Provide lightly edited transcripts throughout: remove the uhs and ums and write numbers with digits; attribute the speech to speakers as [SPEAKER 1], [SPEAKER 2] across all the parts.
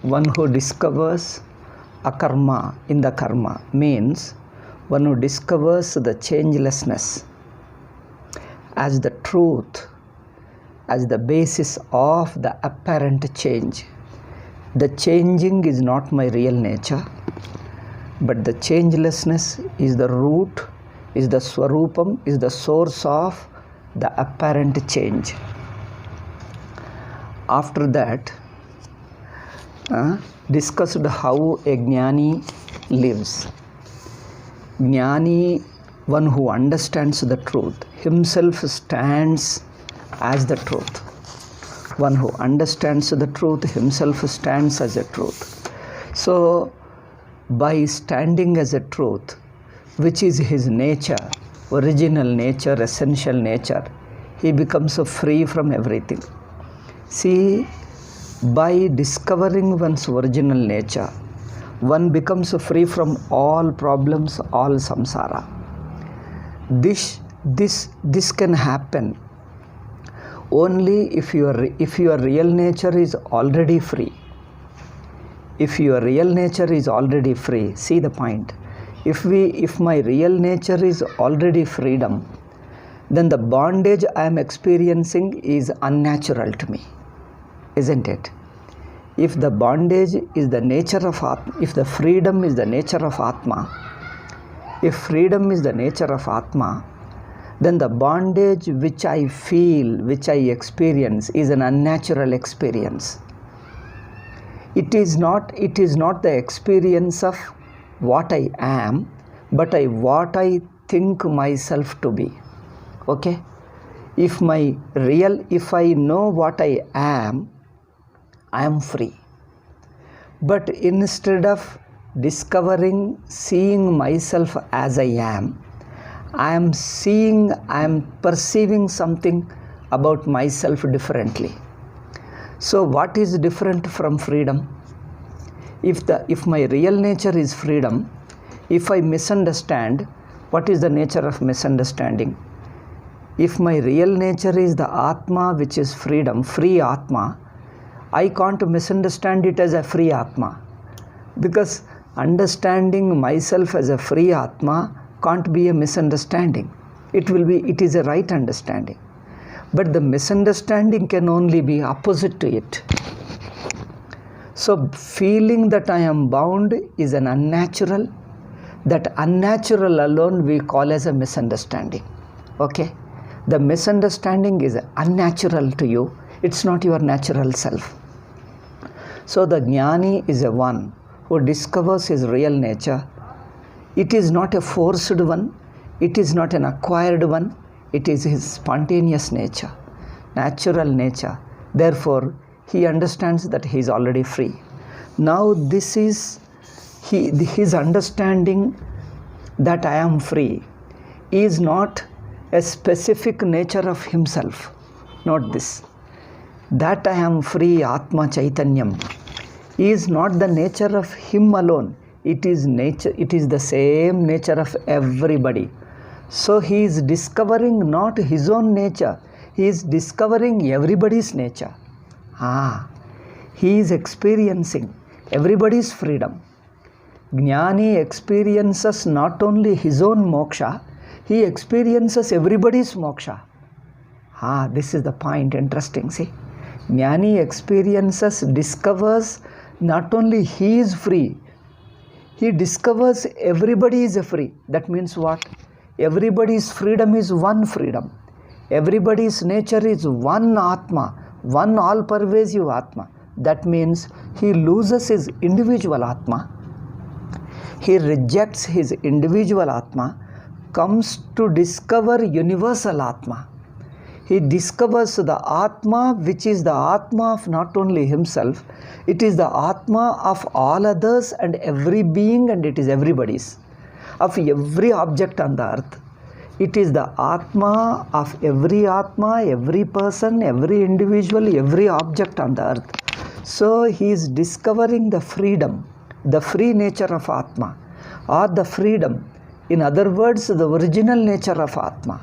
[SPEAKER 1] one who discovers akarma in the karma means one who discovers the changelessness as the truth, as the basis of the apparent change. The changing is not my real nature, but the changelessness is the root, is the swarupam, is the source of the apparent change. After that, discussed how a jnani lives. Jnani, one who understands the truth, himself stands as the truth. One who understands the truth, himself stands as a truth. So, by standing as a truth, which is his nature, original nature, essential nature, he becomes free from everything. See, by discovering one's original nature, one becomes free from all problems, all samsara. This can happen only if your real nature is already free. If your real nature is already free, see the point. If my real nature is already freedom, then the bondage I am experiencing is unnatural to me, isn't it? If the bondage is the nature of Atma, if the freedom is the nature of Atma, if freedom is the nature of Atma, then the bondage which I feel, which I experience is an unnatural experience. It is not the experience of what I am, but what I think myself to be. Okay? If I know what I am free. But instead of discovering, seeing myself as I am perceiving something about myself differently. So what is different from freedom? If my real nature is freedom, if I misunderstand, what is the nature of misunderstanding? If my real nature is the Atma, which is freedom, free Atma, I can't misunderstand it as a free Atma, because understanding myself as a free Atma can't be a misunderstanding. It is a right understanding. But the misunderstanding can only be opposite to it. So feeling that I am bound is an unnatural. That unnatural alone we call as a misunderstanding. Okay? The misunderstanding is unnatural to you. It's not your natural self. So the jnani is a one who discovers his real nature. It is not a forced one. It is not an acquired one. It is his spontaneous nature, natural nature. Therefore, he understands that he is already free. Now this is his understanding that I am free is not a specific nature of himself. Note this. That I am free, Atma Chaitanyam, is not the nature of him alone. It is the same nature of everybody. So he is discovering not his own nature, he is discovering everybody's nature. He is experiencing everybody's freedom. Jnani experiences not only his own moksha, he experiences everybody's moksha. This is the point, interesting, see. Jnani discovers not only he is free, he discovers everybody is free. That means what? Everybody's freedom is one freedom. Everybody's nature is one Atma, one all-pervasive Atma. That means he loses his individual Atma. He rejects his individual Atma, comes to discover universal Atma. He discovers the Atma, which is the Atma of not only himself, it is the Atma of all others and every being, and it is everybody's. Of every object on the earth. It is the Atma of every Atma, every person, every individual, every object on the earth. So he is discovering the freedom, the free nature of Atma, or the freedom, in other words, the original nature of Atma.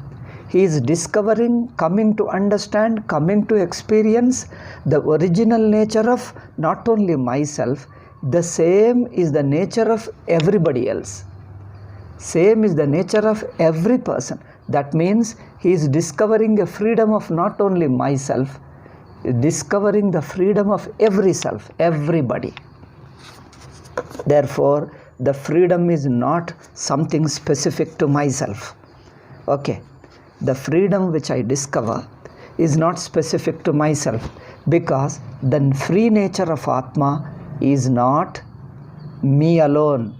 [SPEAKER 1] He is discovering, coming to understand, coming to experience the original nature of not only myself, the same is the nature of everybody else. Same is the nature of every person. That means he is discovering a freedom of not only myself, discovering the freedom of every self, everybody. Therefore, the freedom is not something specific to myself. Okay, the freedom which I discover is not specific to myself, because the free nature of Atma is not me alone.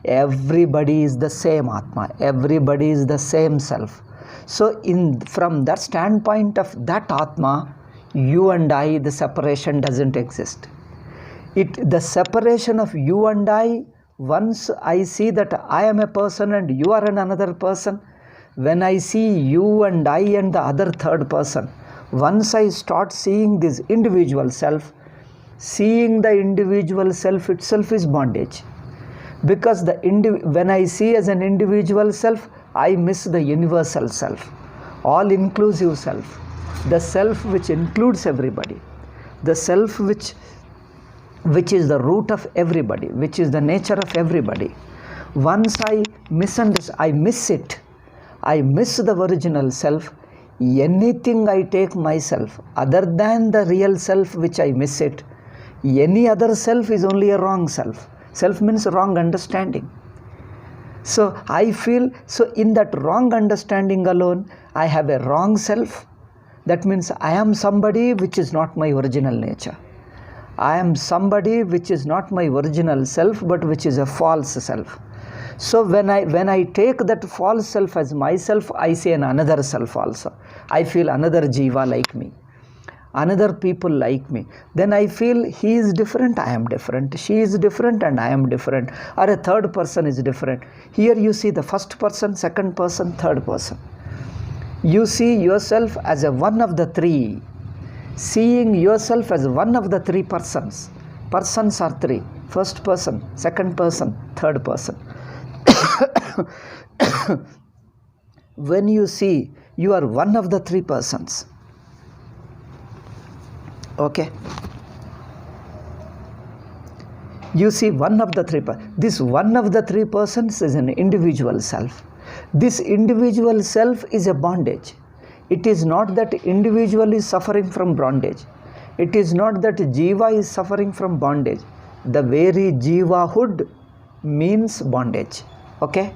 [SPEAKER 1] Everybody is the same Atma, everybody is the same self. So from that standpoint of that Atma, you and I, the separation doesn't exist. The separation of you and I, once I see that I am a person and you are another person, when I see you and I and the other third person, once I start seeing this individual self, seeing the individual self itself is bondage. Because when I see as an individual self, I miss the universal self, all-inclusive self, the self which includes everybody, the self which is the root of everybody, which is the nature of everybody. Once I misunderstand, I miss it, I miss the original self, anything I take myself other than the real self which I miss it, any other self is only a wrong self. Self means wrong understanding. So I feel, so in that wrong understanding alone, I have a wrong self. That means I am somebody which is not my original nature. I am somebody which is not my original self, but which is a false self. So when I take that false self as myself, I see another self also. I feel another jiva like me, another people like me. Then I feel he is different, I am different, she is different and I am different, or a third person is different. Here you see the first person, second person, third person. You see yourself as a one of the three. Seeing yourself as one of the three persons. Persons are three. First person, second person, third person. When you see you are one of the three persons. Okay. You see one of the three. This one of the three persons is an individual self. This individual self is a bondage. It is not that individual is suffering from bondage. It is not that jiva is suffering from bondage. The very jivahood means bondage. Okay.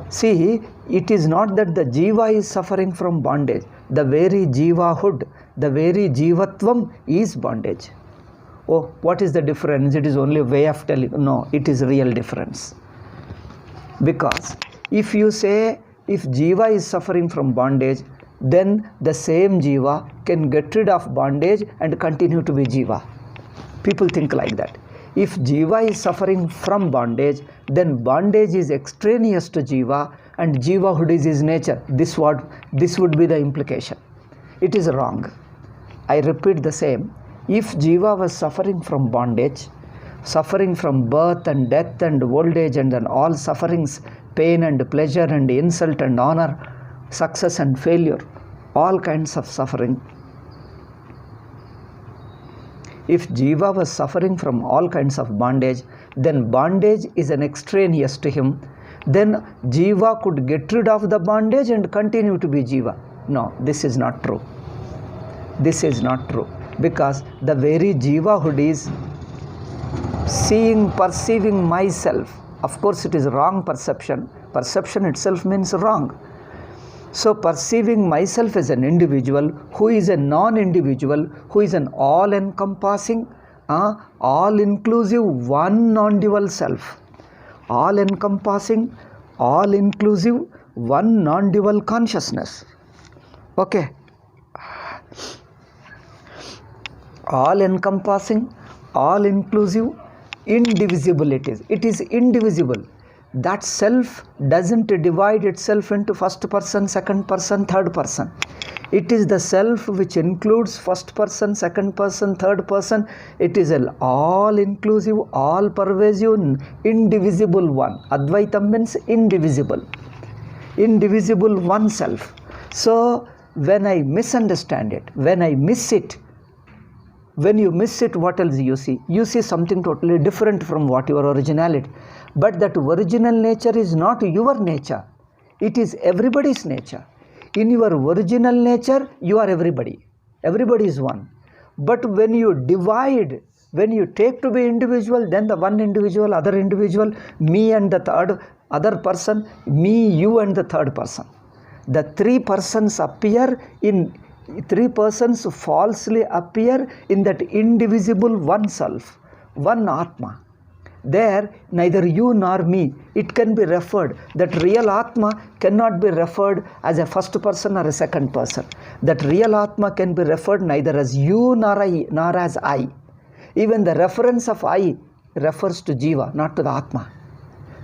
[SPEAKER 1] See, it is not that the jiva is suffering from bondage. The very jivahood, the very jivatvam is bondage. Oh, what is the difference? It is only a way of telling. No, it is real difference. Because if you say, if jiva is suffering from bondage, then the same jiva can get rid of bondage and continue to be jiva. People think like that. If jiva is suffering from bondage, then bondage is extraneous to jiva and jivahood is his nature. This would be the implication. It is wrong. I repeat the same. If jiva was suffering from bondage, suffering from birth and death and old age and then all sufferings, pain and pleasure and insult and honor, success and failure, all kinds of suffering. If jiva was suffering from all kinds of bondage, then bondage is an extraneous to him. Then jiva could get rid of the bondage and continue to be jiva. No, this is not true. This is not true. Because the very jivahood is seeing, perceiving myself. Of course, it is wrong perception. Perception itself means wrong. So, perceiving myself as an individual who is a non-individual, who is an all-encompassing, all-inclusive, one non-dual self. All-encompassing, all-inclusive, one non-dual consciousness. Okay. All-encompassing, all-inclusive, indivisible it is. It is indivisible. That self doesn't divide itself into first person, second person, third person. It is the self which includes first person, second person, third person. It is an all-inclusive, all-pervasive, indivisible one. Advaitam means indivisible. indivisible one self. So when I misunderstand it, when I miss it, when you miss it, what else you see? You see something totally different from what your originality. But that original nature is not your nature. It is everybody's nature. In your original nature, you are everybody. Everybody is one. But when you divide, when you take to be individual, then the one individual, other individual, me and the third other person, me, you and the third person. The three persons appear in, three persons falsely appear in that indivisible one self, one Atma. There, neither you nor me, it can be referred, that real Atma cannot be referred as a first person or a second person. That real Atma can be referred neither as you nor as I. Even the reference of I refers to Jiva, not to the Atma.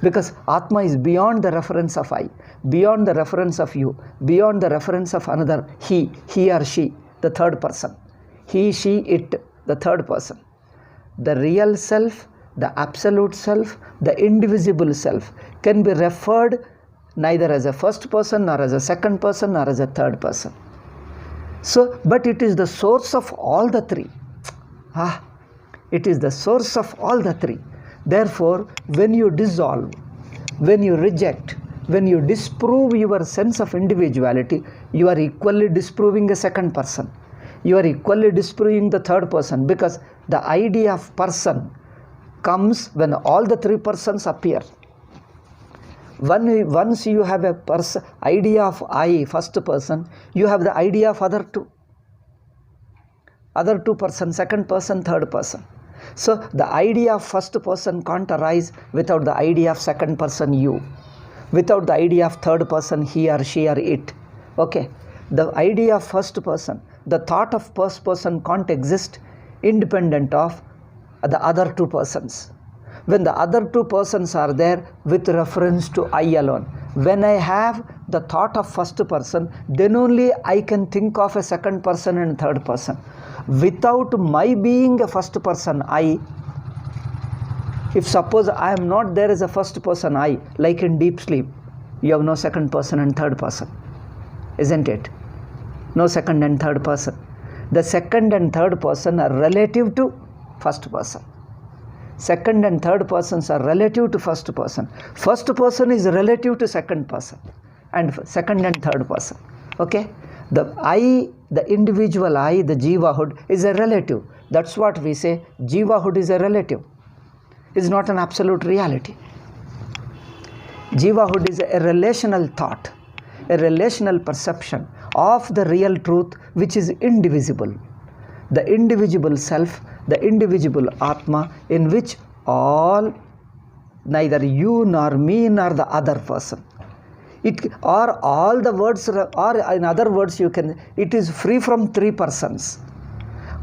[SPEAKER 1] Because Atma is beyond the reference of I, beyond the reference of you, beyond the reference of another he or she, the third person. He, she, it, the third person. The real self, the absolute self, the indivisible self can be referred neither as a first person, nor as a second person, nor as a third person. So, but it is the source of all the three. It is the source of all the three. Therefore, when you dissolve, when you reject, when you disprove your sense of individuality, you are equally disproving a second person. You are equally disproving the third person, because the idea of person comes when all the three persons appear. Once you have a idea of I, first person, you have the idea of other two persons, second person, third person. So the idea of first person can't arise without the idea of second person you, without the idea of third person he or she or it. Okay, the idea of first person, the thought of first person can't exist independent of the other two persons. When the other two persons are there with reference to I alone, when I have the thought of first person, then only I can think of a second person and third person. Without my being a first person I, if suppose I am not there as a first person I, like in deep sleep, you have no second person and third person, isn't it? No second and third person. The second and third person are relative to first person. Second and third persons are relative to first person. First person is relative to second person and second and third person. Okay? The I, the individual I, the Jivahood is a relative. That's what we say, Jivahood is a relative. It's not an absolute reality. Jivahood is a relational thought, a relational perception of the real truth which is indivisible. The indivisible self, the indivisible Atma, in which all, neither you nor me nor the other person. Or all the words, or in other words you can, it is free from three persons.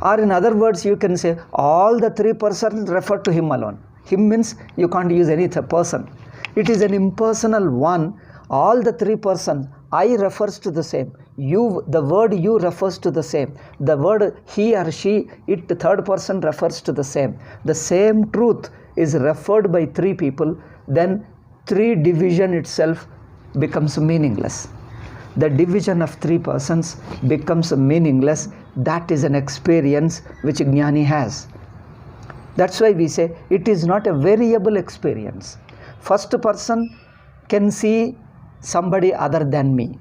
[SPEAKER 1] Or in other words you can say all the three persons refer to him alone. Him means you can't use any person. It is an impersonal one. All the three persons, I refers to the same. You, the word you refers to the same. The word he or she, it, the third person refers to the same. The same truth is referred by three people, then three division itself becomes meaningless. The division of three persons becomes meaningless. That is an experience which Jnani has. That's why we say it is not a variable experience. First person can see somebody other than me.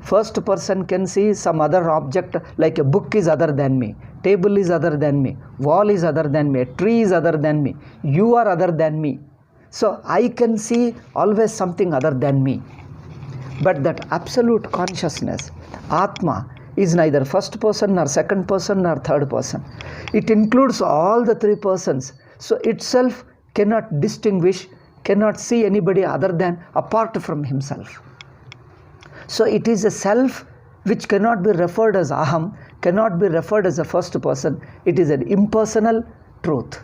[SPEAKER 1] First person can see some other object, like a book is other than me, table is other than me, wall is other than me, a tree is other than me, you are other than me. So I can see always something other than me. But that absolute consciousness, Atma, is neither first person nor second person nor third person. It includes all the three persons. So itself cannot distinguish, cannot see anybody other than apart from himself. So it is a self which cannot be referred as Aham, cannot be referred as a first person. It is an impersonal truth.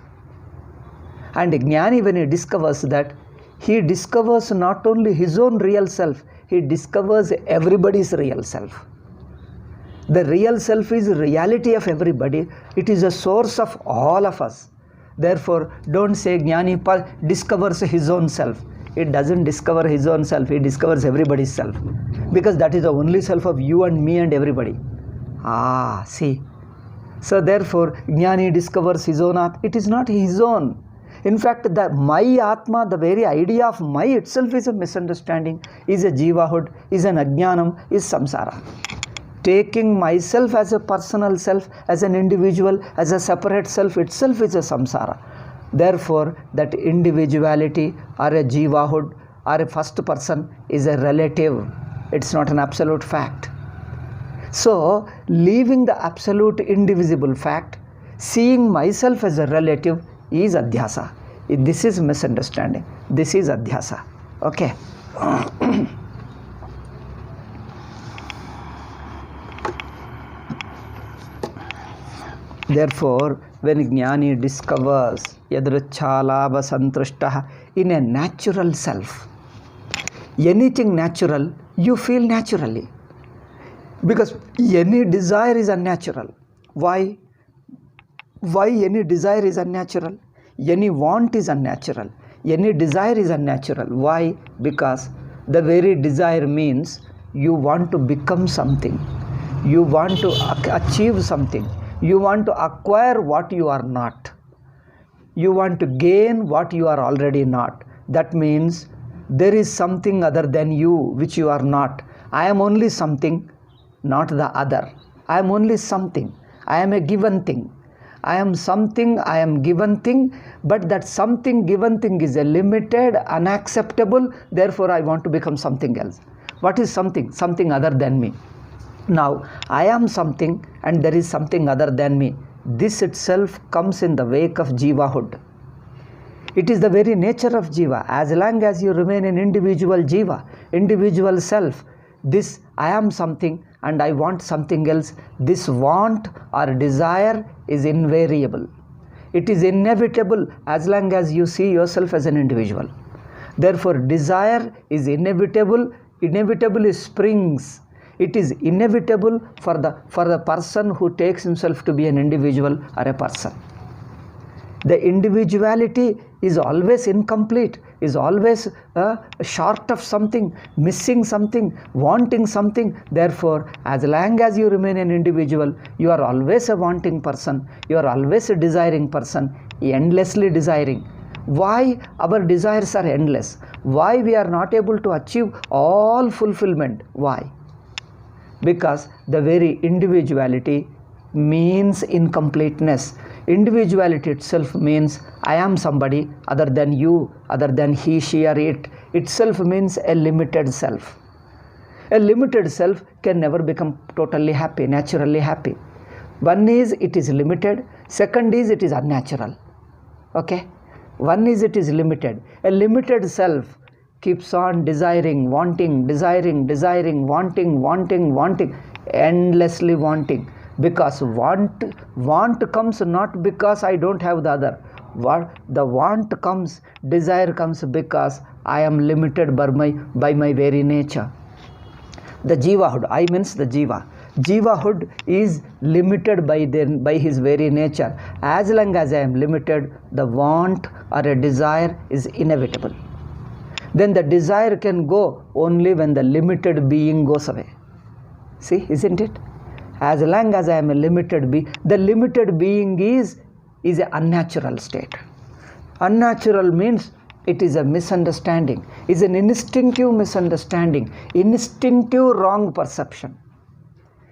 [SPEAKER 1] And Jnani, when he discovers that, he discovers not only his own real self, he discovers everybody's real self. The real self is the reality of everybody. It is a source of all of us. Therefore, don't say Jnani discovers his own self. It doesn't discover his own self, it discovers everybody's self. Because that is the only self of you and me and everybody. See. So therefore, Jnani discovers his own Atma. It is not his own. In fact, the my Atma, the very idea of my itself is a misunderstanding, is a jivahood, is an ajnanam, is samsara. Taking myself as a personal self, as an individual, as a separate self itself is a samsara. Therefore, that individuality or a jivahood or a first person is a relative. It's not an absolute fact. So, leaving the absolute indivisible fact, seeing myself as a relative is adhyasa. This is misunderstanding. This is adhyasa. Okay. Therefore, when Jnani discovers yadrichalabha santrishtaha in a natural self, anything natural, you feel naturally. Because any desire is unnatural. Why? Why any desire is unnatural? Any want is unnatural. Any desire is unnatural. Why? Because the very desire means you want to become something. You want to achieve something. You want to acquire what you are not. You want to gain what you are already not. That means there is something other than you which you are not. I am only something, not the other. I am only something. I am a given thing. I am something, I am given thing, but that something given thing is a limited, unacceptable, therefore I want to become something else. What is something? Something other than me. Now, I am something and there is something other than me. This itself comes in the wake of jivahood. It is the very nature of jiva. As long as you remain an individual jiva, individual self, this I am something and I want something else, this want or desire is invariable. It is inevitable as long as you see yourself as an individual. Therefore, desire is inevitable, inevitably springs. It is inevitable for the person who takes himself to be an individual or a person. The individuality is always incomplete, is always short of something, missing something, wanting something. Therefore, as long as you remain an individual, you are always a wanting person, you are always a desiring person, endlessly desiring. Why our desires are endless? Why we are not able to achieve all fulfillment? Why? Because the very individuality means incompleteness. Individuality itself means I am somebody other than you, other than he, she or it. Itself means a limited self. A limited self can never become totally happy, naturally happy. One is it is limited, second is it is unnatural. Okay? One is it is limited. A limited self keeps on desiring, wanting, wanting, endlessly wanting. Because want comes not because I don't have the other. The want comes, desire comes because I am limited by my very nature. The jivahood, I means the jiva. Jivahood is limited by his very nature. As long as I am limited, the want or a desire is inevitable. Then the desire can go only when the limited being goes away. See, isn't it? As long as I am a limited being, the limited being is an unnatural state. Unnatural means it is a misunderstanding, is an instinctive misunderstanding, instinctive wrong perception.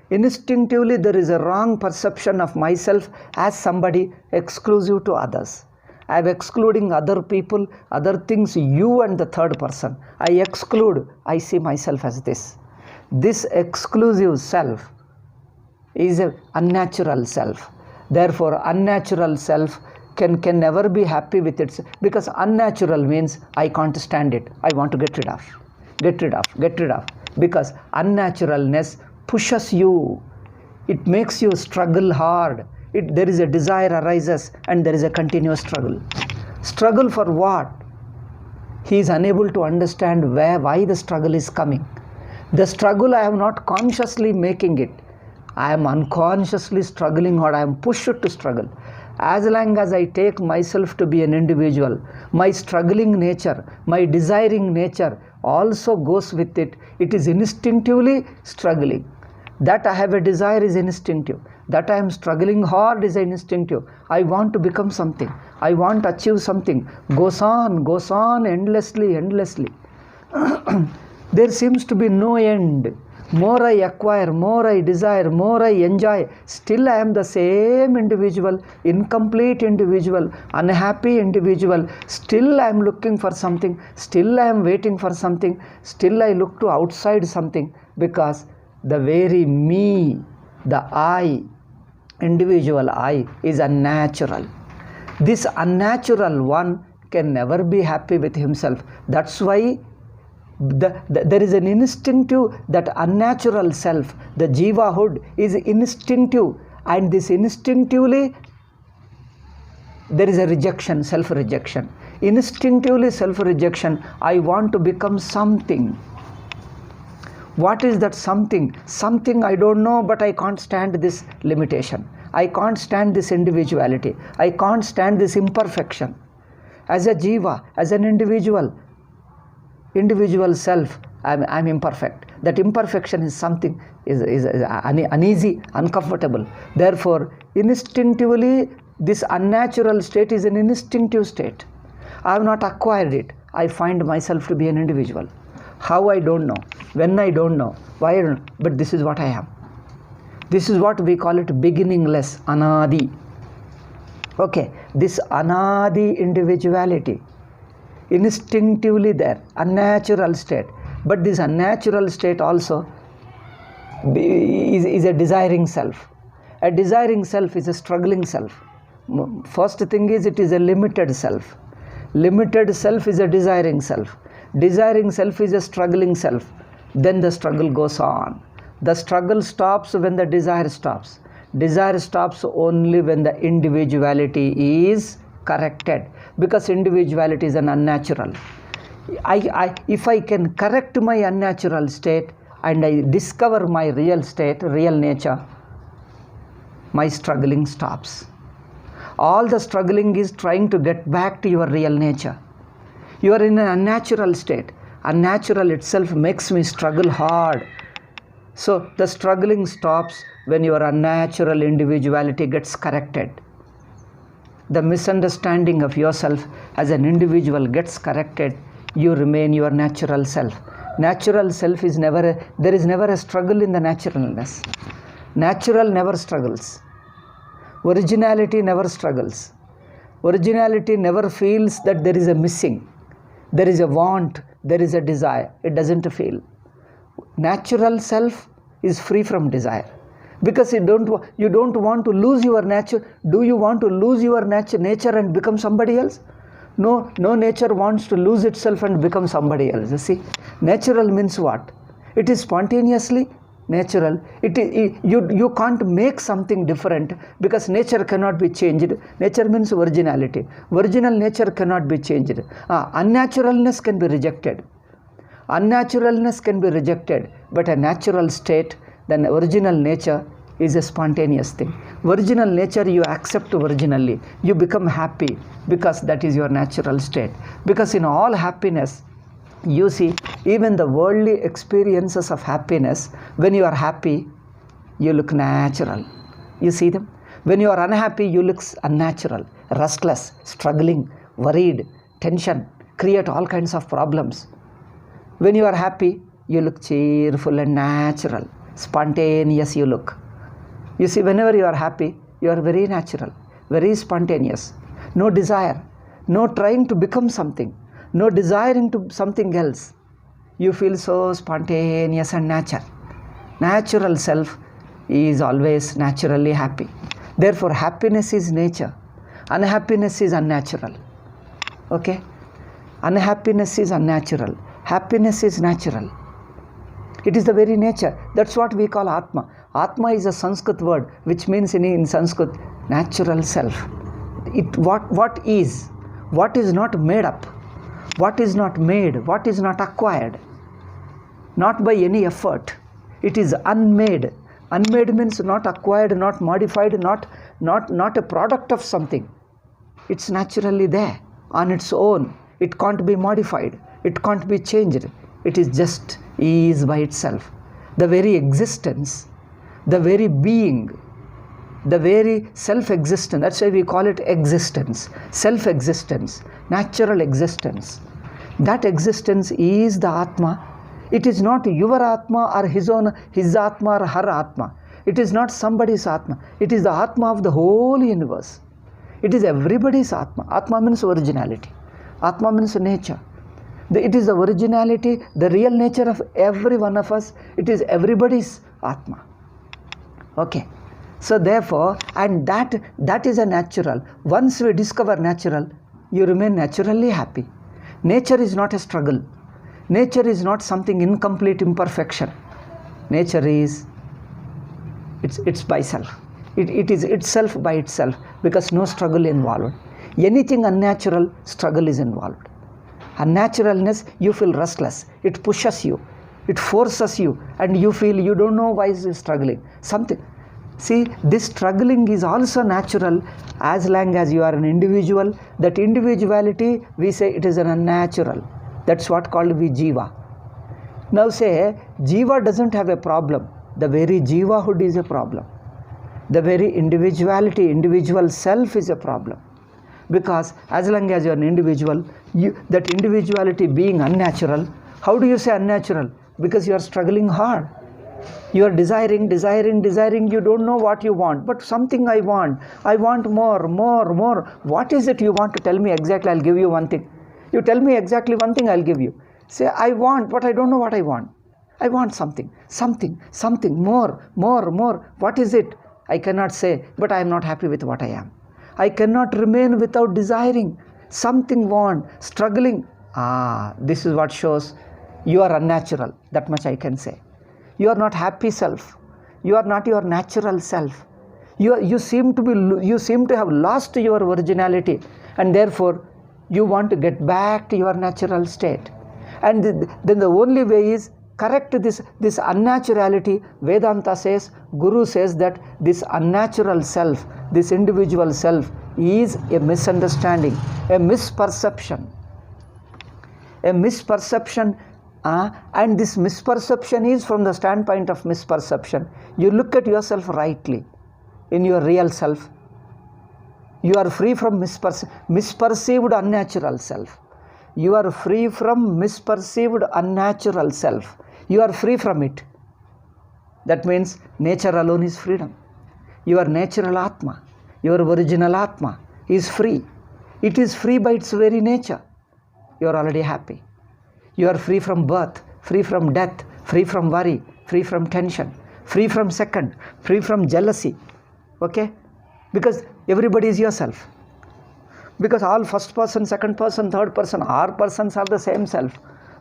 [SPEAKER 1] Instinctively there is a wrong perception of myself as somebody exclusive to others. I am excluding other people, other things, you and the third person. I exclude, I see myself as this. This exclusive self is an unnatural self. Therefore, unnatural self can never be happy with it, because unnatural means I can't stand it. I want to get rid of. Because unnaturalness pushes you. It makes you struggle hard. There is a desire arises and there is a continuous struggle. Struggle for what? He is unable to understand why the struggle is coming. The struggle I am not consciously making it. I am unconsciously struggling or I am pushed to struggle. As long as I take myself to be an individual, my struggling nature, my desiring nature also goes with it. It is instinctively struggling. That I have a desire is instinctive. That I am struggling hard is instinctive. I want to become something. I want to achieve something. Goes on endlessly. There seems to be no end. More I acquire, more I desire, more I enjoy, still I am the same individual, incomplete individual, unhappy individual. Still I am looking for something, still I am waiting for something, still I look to outside something, because the very me, the I, individual I, is unnatural. This unnatural one can never be happy with himself. That's why there is an instinctive, that unnatural self, the jivahood is instinctive, and this instinctively there is a rejection, self-rejection. Instinctively self-rejection, I want to become something. What is that something? Something I don't know, but I can't stand this limitation. I can't stand this individuality. I can't stand this imperfection. As a jiva, as an individual self, I'm imperfect. That imperfection is something, is uneasy, uncomfortable. Therefore, instinctively, this unnatural state is an instinctive state. I have not acquired it. I find myself to be an individual. How, I don't know. When, I don't know. Why, I don't know. But this is what I am. This is what we call it beginningless, anadi. Okay, this anadi individuality, instinctively there, unnatural state. But this unnatural state also is a desiring self. A desiring self is a struggling self. First thing is, it is a limited self. Limited self is a desiring self. Desiring self is a struggling self. Then the struggle goes on. The struggle stops when the desire stops. Desire stops only when the individuality is corrected, because individuality is an unnatural. If I can correct my unnatural state and I discover my real state, real nature, my struggling stops. All the struggling is trying to get back to your real nature. You are in an unnatural state. Unnatural itself makes me struggle hard. So the struggling stops when your unnatural individuality gets corrected. The misunderstanding of yourself as an individual gets corrected. You remain your natural self. Natural self is never there is never a struggle in the naturalness. Natural never struggles. Originality never struggles. Originality never feels that there is a missing. There is a want, there is a desire. It doesn't feel. Natural self is free from desire, because you don't want to lose your nature. Do you want to lose your nature and become somebody else? No nature wants to lose itself and become somebody else. You see, natural means what? It is spontaneously natural. You can't make something different, because nature cannot be changed. Nature means originality. Original nature cannot be changed. Unnaturalness can be rejected. Unnaturalness can be rejected, but a natural state, then original nature, is a spontaneous thing. Original nature you accept originally. You become happy because that is your natural state. Because in all happiness, you see, even the worldly experiences of happiness, when you are happy, you look natural. You see them? When you are unhappy, you look unnatural, restless, struggling, worried, tension, create all kinds of problems. When you are happy, you look cheerful and natural, spontaneous you look. You see, whenever you are happy, you are very natural, very spontaneous. No desire, no trying to become something, no desiring to something else. You feel so spontaneous and natural. Natural self is always naturally happy. Therefore, happiness is nature. Unhappiness is unnatural. Okay? Unhappiness is unnatural. Happiness is natural. It is the very nature. That's what we call Atma. Atma is a Sanskrit word which means in Sanskrit natural self. What is not made up, what is not made, what is not acquired, not by any effort. It is unmade. Unmade means not acquired, not modified, not not a product of something. It's naturally there on its own. It can't be modified. It can't be changed. It is just is by itself. The very existence, the very being, the very self-existence. That's why we call it existence, self-existence, natural existence. That existence is the Atma. It is not your Atma or his Atma or her Atma. It is not somebody's Atma. It is the Atma of the whole universe. It is everybody's Atma. Atma means originality. Atma means nature. It is the originality, the real nature of every one of us. It is everybody's Atma. Okay. So therefore, and that is a natural. Once we discover natural, you remain naturally happy. Nature is not a struggle. Nature is not something incomplete, imperfection. Nature is, it's by self. It is itself by itself, because no struggle involved. Anything unnatural, struggle is involved. Unnaturalness, you feel restless. It pushes you. It forces you, and you feel you don't know why you're struggling. Something. See, this struggling is also natural as long as you are an individual. That individuality, we say it is an unnatural. That's what called we Jiva. Now say, Jiva doesn't have a problem. The very Jivahood is a problem. The very individuality, individual self is a problem. Because as long as you are an individual, that individuality being unnatural, how do you say unnatural? Because you are struggling hard. You are desiring, you don't know what you want, but something I want more. What is it you want to tell me exactly? I'll give you one thing. You tell me exactly one thing, I'll give you. Say, I want, but I don't know what I want. I want something, more. What is it? I cannot say, but I am not happy with what I am. I cannot remain without desiring. Something want, struggling. This is what shows you are unnatural. That much I can say. You are not happy self. You are not your natural self. You seem to have lost your originality, and therefore you want to get back to your natural state. And then the only way is correct this unnaturality. Vedanta says, Guru says that this unnatural self, this individual self, is a misunderstanding, a misperception. And this misperception is from the standpoint of misperception. You look at yourself rightly, in your real self. You are free from misperceived unnatural self. You are free from misperceived unnatural self. You are free from it. That means nature alone is freedom. Your natural Atma, your original Atma is free. It is free by its very nature. You are already happy. You are free from birth, free from death, free from worry, free from tension, free from second, free from jealousy. Okay? Because everybody is yourself. Because all first person, second person, third person, all persons are the same self.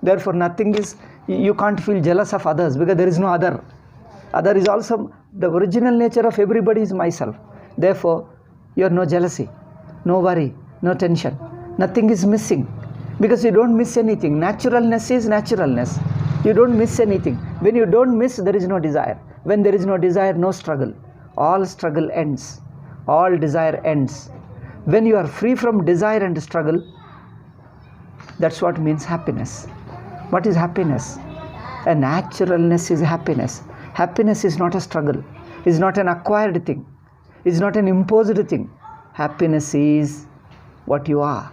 [SPEAKER 1] Therefore, nothing is, you can't feel jealous of others because there is no other. Other is also, the original nature of everybody is myself. Therefore, you have no jealousy, no worry, no tension. Nothing is missing. Because you don't miss anything. Naturalness is naturalness. You don't miss anything. When you don't miss, there is no desire. When there is no desire, no struggle. All struggle ends. All desire ends. When you are free from desire and struggle, that's what means happiness. What is happiness? A naturalness is happiness. Happiness is not a struggle. It's not an acquired thing. It's not an imposed thing. Happiness is what you are.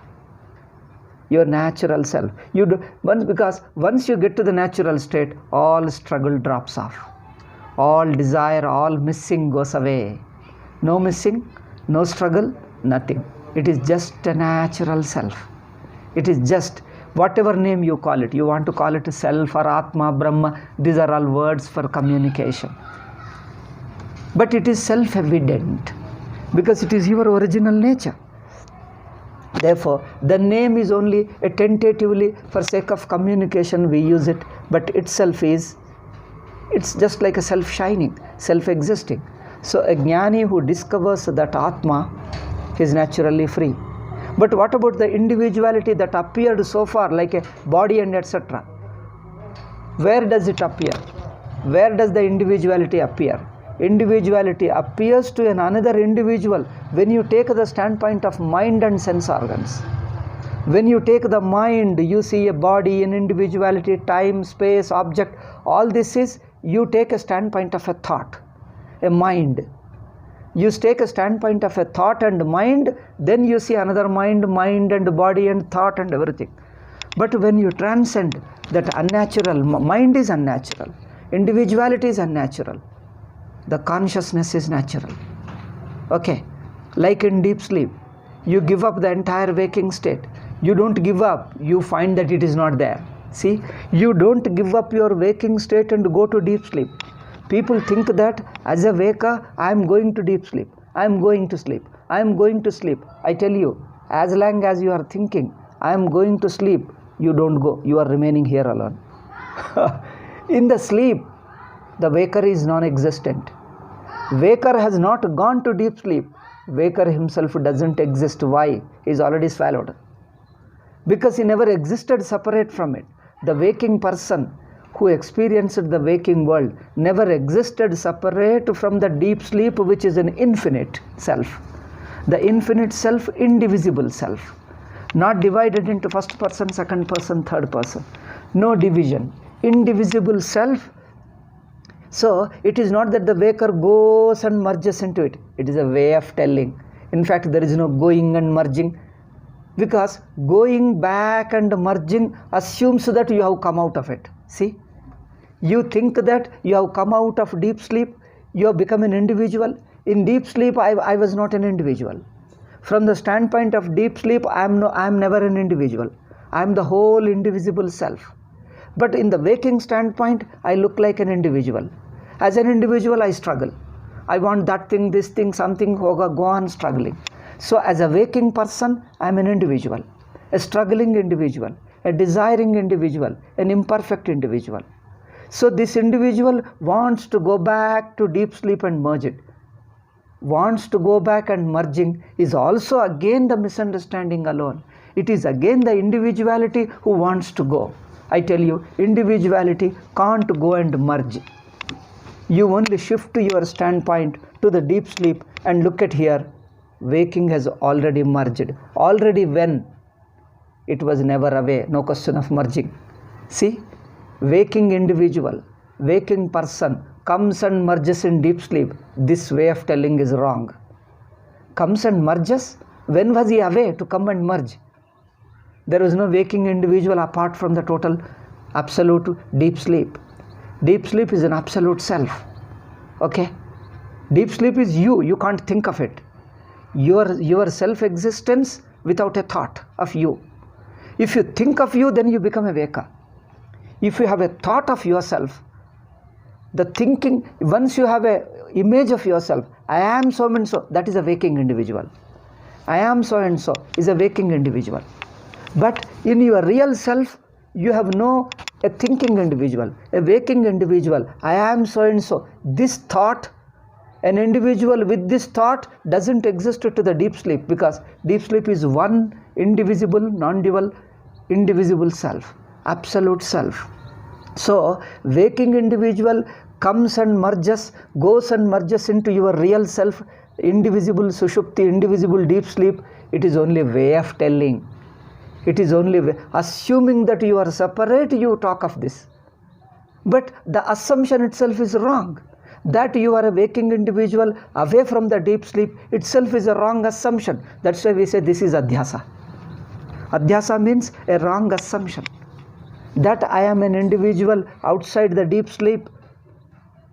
[SPEAKER 1] Your natural self. Because once you get to the natural state, all struggle drops off. All desire, all missing goes away. No missing, no struggle, nothing. It is just a natural self. It is just whatever name you call it. You want to call it self or Atma, Brahma. These are all words for communication. But it is self-evident because it is your original nature. Therefore, the name is only a tentatively for sake of communication we use it, but itself is, it's just like a self-shining, self-existing. So a jnani who discovers that Atma is naturally free. But what about the individuality that appeared so far like a body and etc.? Where does it appear? Where does the individuality appear? Individuality appears to another individual when you take the standpoint of mind and sense organs. When you take the mind, you see a body, an individuality, time, space, object. All this is, you take a standpoint of a thought, a mind. You take a standpoint of a thought and mind, then you see another mind and body and thought and everything. But when you transcend that unnatural, mind is unnatural, individuality is unnatural, the consciousness is natural. Okay, like in deep sleep, you give up the entire waking state. You don't give up, you find that it is not there. See, you don't give up your waking state and go to deep sleep. People think that as a waker, I am going to deep sleep, I am going to sleep, I am going to sleep. I tell you, as long as you are thinking, I am going to sleep, you don't go, you are remaining here alone. In the sleep, the waker is non-existent. Waker has not gone to deep sleep. Waker himself doesn't exist. Why? He is already swallowed. Because he never existed separate from it. The waking person who experienced the waking world never existed separate from the deep sleep, which is an infinite self. The infinite self, indivisible self. Not divided into first person, second person, third person. No division. Indivisible self. So it is not that the waker goes and merges into it. It is a way of telling. In fact, there is no going and merging. Because going back and merging assumes that you have come out of it. See, you think that you have come out of deep sleep, you have become an individual. In deep sleep, I was not an individual. From the standpoint of deep sleep, I am never an individual. I am the whole indivisible self. But in the waking standpoint, I look like an individual. As an individual, I struggle. I want that thing, this thing, something, go on struggling. So as a waking person, I am an individual, a struggling individual, a desiring individual, an imperfect individual. So this individual wants to go back to deep sleep and merge it. Wants to go back and merging is also again the misunderstanding alone. It is again the individuality who wants to go. I tell you, individuality can't go and merge. You only shift your standpoint to the deep sleep and look at here. Waking has already merged. Already when? It was never away. No question of merging. See, waking individual, waking person comes and merges in deep sleep. This way of telling is wrong. Comes and merges? When was he away to come and merge? There is no waking individual apart from the total absolute deep sleep. Deep sleep is an absolute self. Okay? Deep sleep is you. You can't think of it. Your self-existence without a thought of you. If you think of you, then you become a waker. If you have a thought of yourself, the thinking, once you have an image of yourself, I am so and so, that is a waking individual. I am so and so is a waking individual. But in your real self, you have no a thinking individual, a waking individual. I am so and so. This thought, an individual with this thought doesn't exist to the deep sleep, because deep sleep is one indivisible, non-dual, indivisible self, absolute self. So waking individual comes and merges, goes and merges into your real self, indivisible sushupti, indivisible deep sleep. It is only a way of telling. It is only assuming that you are separate, you talk of this. But the assumption itself is wrong. That you are a waking individual away from the deep sleep itself is a wrong assumption. That's why we say this is adhyasa. Adhyasa means a wrong assumption. That I am an individual outside the deep sleep.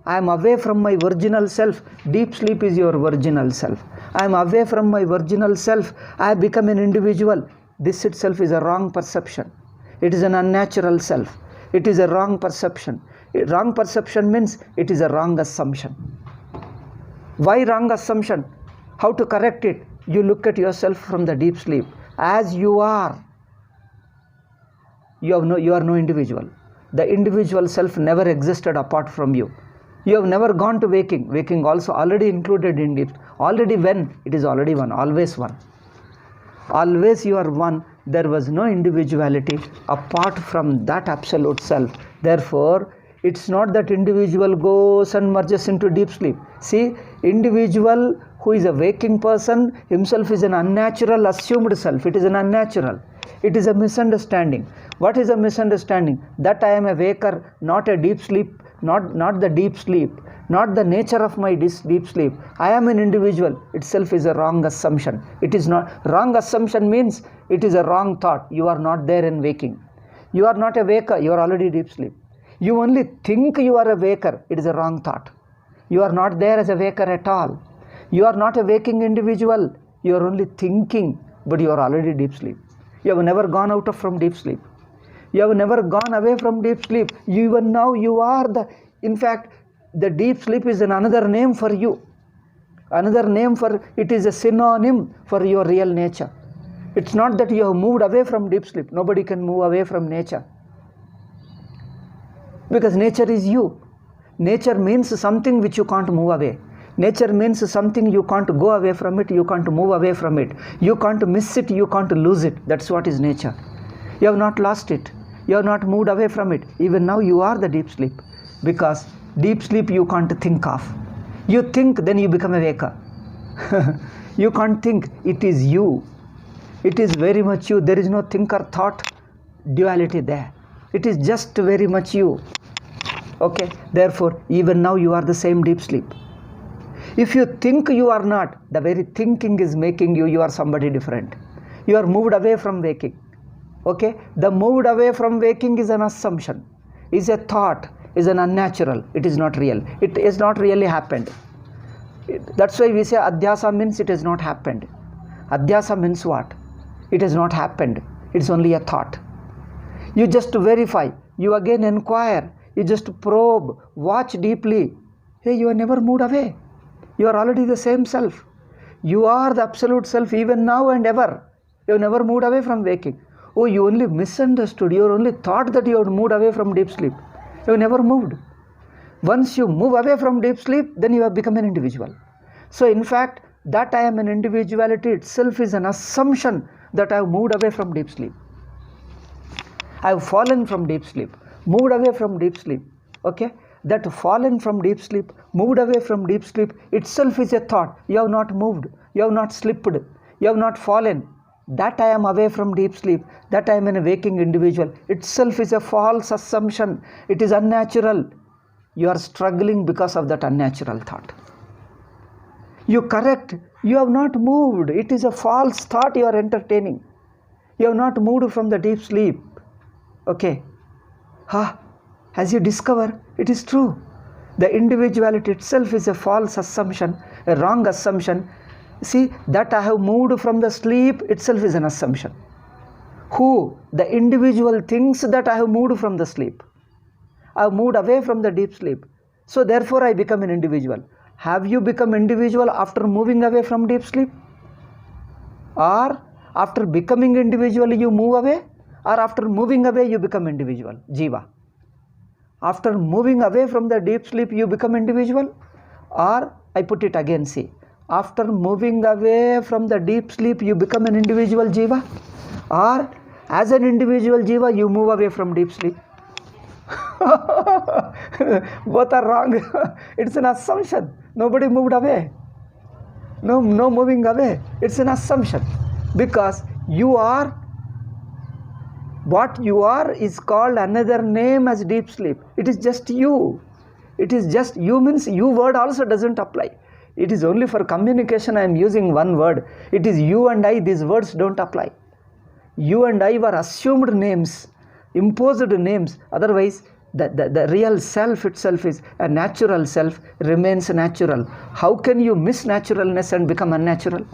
[SPEAKER 1] I am away from my virginal self. Deep sleep is your virginal self. I am away from my virginal self. I have become an individual. This itself is a wrong perception. It is an unnatural self. It is a wrong perception. Wrong perception means it is a wrong assumption. Why wrong assumption? How to correct it? You look at yourself from the deep sleep. As you are. You are no individual. The individual self never existed apart from you. You have never gone to waking. Waking also already included in deep. Already when? It is already one. Always one. Always you are one. There was no individuality apart from that absolute self. Therefore, It's not that individual goes and merges into deep sleep. See, individual who is a waking person himself is an unnatural assumed self. It is an unnatural. It is a misunderstanding. What is a misunderstanding? That I am a waker, not a deep sleep, not the deep sleep, not the nature of my deep sleep. I am an individual itself is a wrong assumption. It is not. Wrong assumption means it is a wrong thought. You are not there in waking. You are not a waker, you are already deep sleep. You only think you are a waker, it is a wrong thought. You are not there as a waker at all. You are not a waking individual, you are only thinking, but you are already deep sleep. You have never gone out from deep sleep. You have never gone away from deep sleep. Even now you are in fact, the deep sleep is another name for you. Another name for, it is a synonym for your real nature. It's not that you have moved away from deep sleep. Nobody can move away from nature. Because nature is you. Nature means something which you can't move away. Nature means something you can't go away from it, you can't move away from it. You can't miss it, you can't lose it. That's what is nature. You have not lost it. You have not moved away from it. Even now you are the deep sleep. Because deep sleep you can't think of. You think, then you become a waker. You can't think, it is you. It is very much you. There is no think or thought duality there. It is just very much you. Okay, therefore, even now you are the same deep sleep. If you think you are not, the very thinking is making you are somebody different. You are moved away from waking. Okay, the moved away from waking is an assumption, is a thought, is an unnatural. It is not real. It has not really happened. That's why we say adhyasa means it has not happened. Adhyasa means what? It has not happened. It's only a thought. You just verify. You again inquire. You just probe. Watch deeply. Hey, you are never moved away. You are already the same self. You are the absolute self even now and ever. You have never moved away from waking. Oh, you only misunderstood. You only thought that you had moved away from deep sleep. You have never moved. Once you move away from deep sleep, then you have become an individual. So in fact, that I am an individuality itself is an assumption that I have moved away from deep sleep. I have fallen from deep sleep, moved away from deep sleep. Okay? That fallen from deep sleep, moved away from deep sleep itself is a thought. You have not moved. You have not slipped. You have not fallen. That I am away from deep sleep, that I am a waking individual itself is a false assumption. It is unnatural. You are struggling because of that unnatural thought. You correct. You have not moved. It is a false thought you are entertaining. You have not moved from the deep sleep. Okay. As you discover, it is true. The individuality itself is a false assumption, a wrong assumption. See, that I have moved from the sleep itself is an assumption. Who? The individual thinks that I have moved from the sleep. I have moved away from the deep sleep. So therefore I become an individual. Have you become individual after moving away from deep sleep? Or after becoming individual you move away? Or after moving away you become individual, jiva? After moving away from the deep sleep you become individual? Or I put it again, see. After moving away from the deep sleep you become an individual jiva? Or as an individual jiva you move away from deep sleep? Both are wrong. It's an assumption. Nobody moved away. No moving away. It's an assumption. Because you are, what you are is called another name as deep sleep. It is just you. It is just you means you word also doesn't apply. It is only for communication I am using one word. It is you and I, these words don't apply. You and I were assumed names, imposed names. Otherwise, the real self itself is a natural self, remains natural. How can you miss naturalness and become unnatural?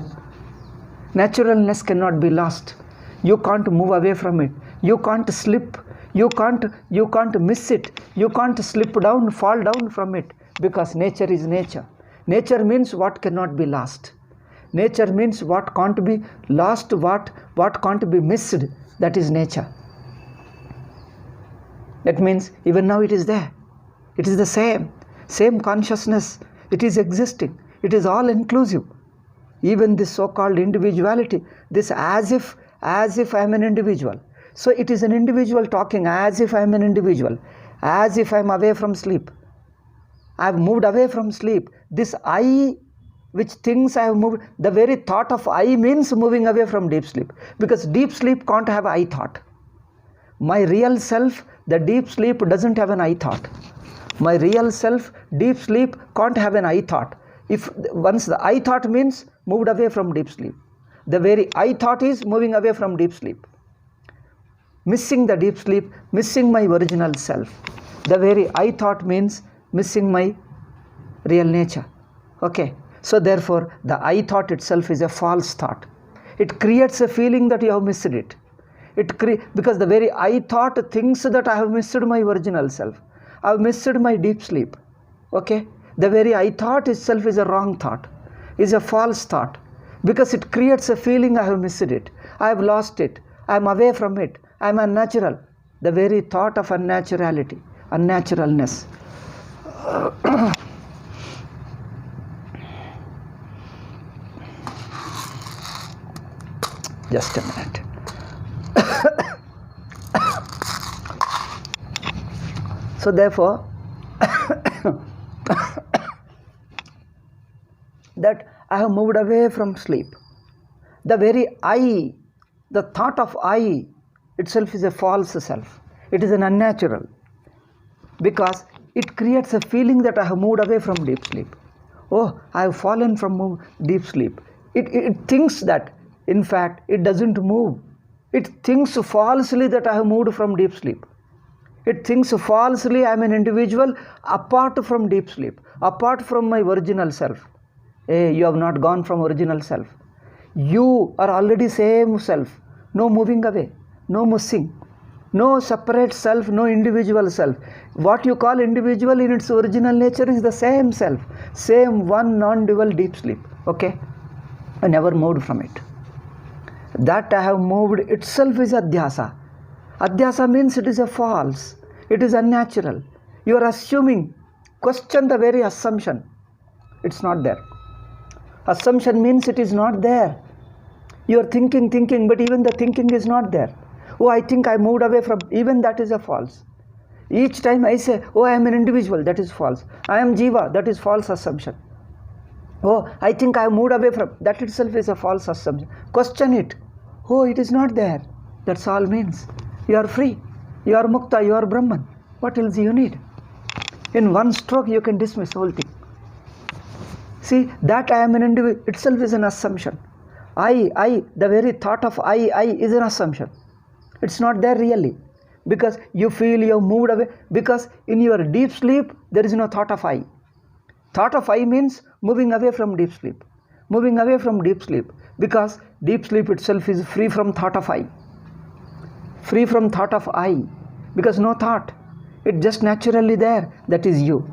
[SPEAKER 1] Naturalness cannot be lost. You can't move away from it. You can't slip. You can't miss it. You can't slip down, fall down from it. Because nature is nature. Nature means what cannot be lost. Nature means what can't be lost, what can't be missed. That is nature. That means even now it is there. It is the same consciousness. It is existing. It is all inclusive. Even this so-called individuality, this as if I am an individual. So it is an individual talking as if I am an individual. as if I am away from sleep. I have moved away from sleep. This I, which thinks I have moved, the very thought of I means moving away from deep sleep, because deep sleep can't have I thought. My real self, the deep sleep doesn't have an I thought. My real self, deep sleep can't have an I thought. If once the I thought means moved away from deep sleep, the very I thought is moving away from deep sleep, missing the deep sleep, missing my original self. The very I thought means missing my real nature. Okay, so therefore the I thought itself is a false thought. It creates a feeling that you have missed it. Because the very I thought thinks that I have missed my original self. I have missed my deep sleep. Okay, the very I thought itself is a wrong thought, is a false thought, because it creates a feeling I have missed it, I have lost it, I am away from it, I am unnatural. The very thought of unnaturality, unnaturalness. Just a minute. So therefore, that I have moved away from sleep. The very I, the thought of I itself is a false self. It is an unnatural, because it creates a feeling that I have moved away from deep sleep. Oh, I have fallen from deep sleep. It thinks that, in fact, it doesn't move. It thinks falsely that I have moved from deep sleep. It thinks falsely I am an individual apart from deep sleep, apart from my original self. Hey, you have not gone from original self. You are already same self. No moving away, no missing, no separate self, no individual self. What you call individual in its original nature is the same self, same one non-dual deep sleep. Okay, I never moved from it. That I have moved itself is adhyasa. Adhyasa means it is a false, it is unnatural. You are assuming. Question the very assumption. It's not there. Assumption means it is not there. You are thinking, but even the thinking is not there. Oh, I think I moved away from, even that is a false. Each time I say, oh, I am an individual, that is false. I am Jiva, that is false assumption. Oh, I think I moved away from, that itself is a false assumption. Question it. Oh, it is not there. That's all means. You are free. You are Mukta, you are Brahman. What else you need? In one stroke you can dismiss the whole thing. See, that I am an individual itself is an assumption. I, the very thought of I is an assumption. It's not there really. Because you feel you have moved away. Because in your deep sleep, there is no thought of I. Thought of I means moving away from deep sleep. Moving away from deep sleep. Because deep sleep itself is free from thought of I. Free from thought of I. Because no thought. It's just naturally there. That is you.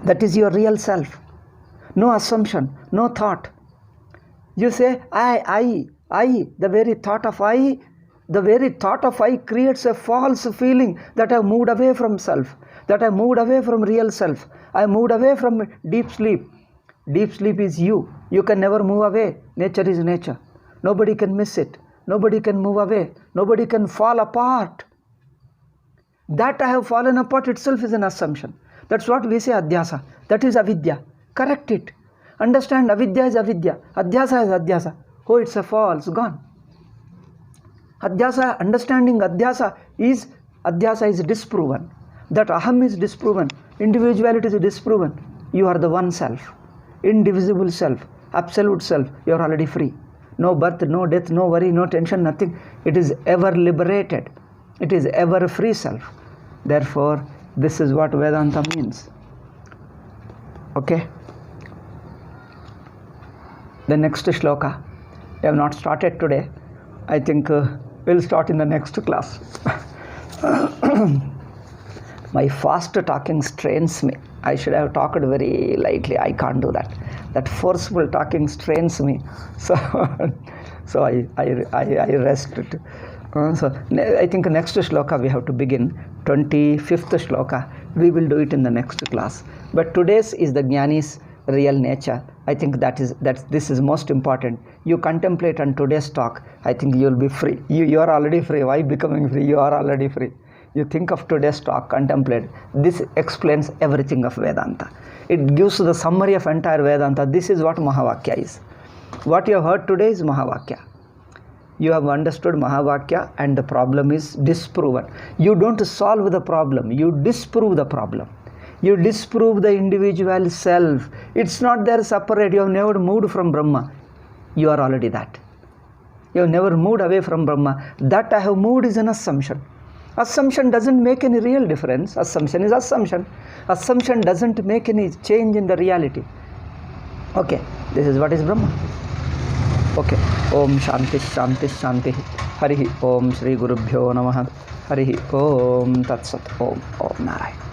[SPEAKER 1] That is your real self. No assumption, no thought. You say, I, the very thought of I, the very thought of I creates a false feeling that I moved away from self, that I moved away from real self. I moved away from deep sleep. Deep sleep is you. You can never move away. Nature is nature. Nobody can miss it. Nobody can move away. Nobody can fall apart. That I have fallen apart itself is an assumption. That's what we say adhyasa. That is avidya. Correct it. Understand avidya is avidya. Adhyasa is adhyasa. Oh, it's a false. Gone. Adhyasa, understanding adhyasa is disproven. That aham is disproven. Individuality is disproven. You are the one self. Indivisible self. Absolute self. You are already free. No birth, no death, no worry, no tension, nothing. It is ever liberated. It is ever free self. Therefore, this is what Vedanta means. Okay? The next shloka. We have not started today. I think we'll start in the next class. My fast talking strains me. I should have talked very lightly. I can't do that. That forceful talking strains me. So I rest it. So I think next shloka we have to begin. 25th shloka. We will do it in the next class. But today's is the Jnani's real nature. I think this is most important. You contemplate on today's talk. I think you will be free. You are already free. Why becoming free? You are already free. You think of today's talk, contemplate. This explains everything of Vedanta. It gives the summary of entire Vedanta. This is what Mahavakya is. What you have heard today is Mahavakya. You have understood Mahavakya and the problem is disproven. You don't solve the problem, you disprove the problem. You disprove the individual self. It's not there separate. You have never moved from Brahma. You are already that. You have never moved away from Brahma. That I have moved is an assumption. Assumption doesn't make any real difference. Assumption is assumption. Assumption doesn't make any change in the reality. Okay, this is what is Brahma. Okay. Om Shanti Shanti Shanti. Harihi Om Shri Gurubhyo Namaha. Harihi Om Tat Sat. Om Narayan.